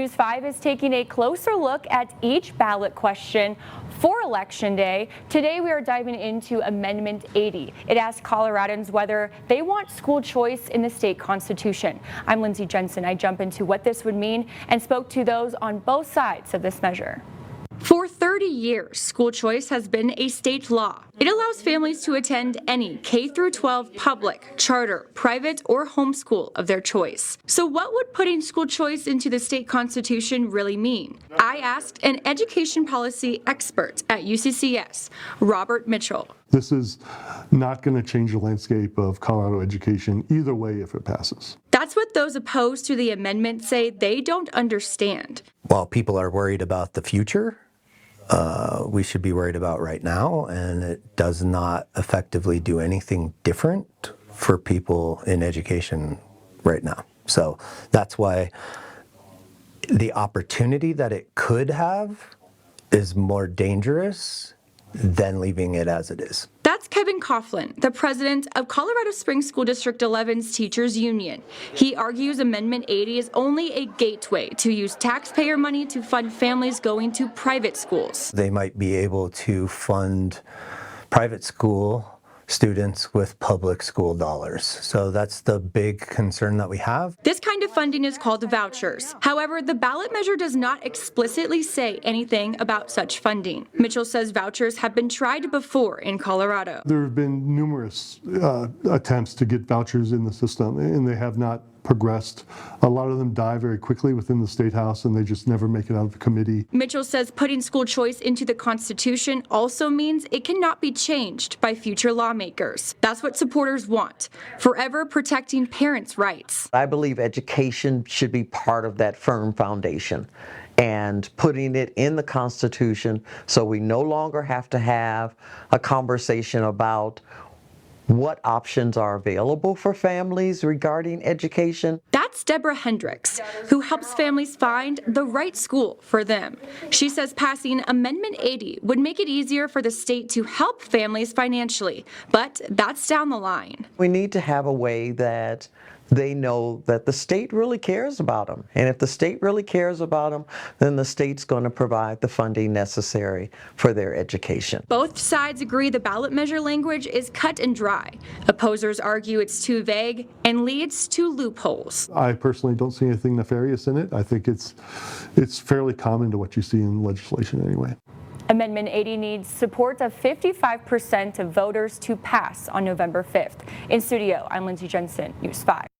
News 5 is taking a closer look at each ballot question for Election Day. Today we are diving into Amendment 80. It asks Coloradans whether they want school choice in the state constitution. I'm Lindsay Jensen. I jump into what this would mean and spoke to those on both sides of this measure. For 30 years, school choice has been a state law. It allows families to attend any K-12 public, charter, private, or homeschool of their choice. So what would putting school choice into the state constitution really mean? I asked an education policy expert at UCCS, Robert Mitchell. This is not going to change the landscape of Colorado education either way if it passes. That's what those opposed to the amendment say they don't understand. While people are worried about the future, we should be worried about right now, and it does not effectively do anything different for people in education right now. So that's why the opportunity that it could have is more dangerous than leaving it as it is. That's Kevin Coughlin, the president of Colorado Springs School District 11's Teachers Union. He argues Amendment 80 is only a gateway to use taxpayer money to fund families going to private schools. They might be able to fund private school students with public school dollars. So that's the big concern that we have. This kind of funding is called vouchers. However, the ballot measure does not explicitly say anything about such funding. Mitchell says vouchers have been tried before in Colorado. There have been numerous attempts to get vouchers in the system, and they have not progressed. A lot of them die very quickly within the State House, and they just never make it out of the committee. Mitchell says putting school choice into the Constitution also means it cannot be changed by future lawmakers. That's what supporters want, forever protecting parents' rights. I believe education should be part of that firm foundation, and putting it in the Constitution so we no longer have to have a conversation about what options are available for families regarding education. That's Deborah Hendricks, who helps families find the right school for them. She says passing Amendment 80 would make it easier for the state to help families financially, but that's down the line. We need to have a way that they know that the state really cares about them. And if the state really cares about them, then the state's going to provide the funding necessary for their education. Both sides agree the ballot measure language is cut and dry. Opposers argue it's too vague and leads to loopholes. I personally don't see anything nefarious in it. I think it's fairly common to what you see in legislation anyway. Amendment 80 needs support of 55% of voters to pass on November 5th. In studio, I'm Lindsay Jensen, News 5.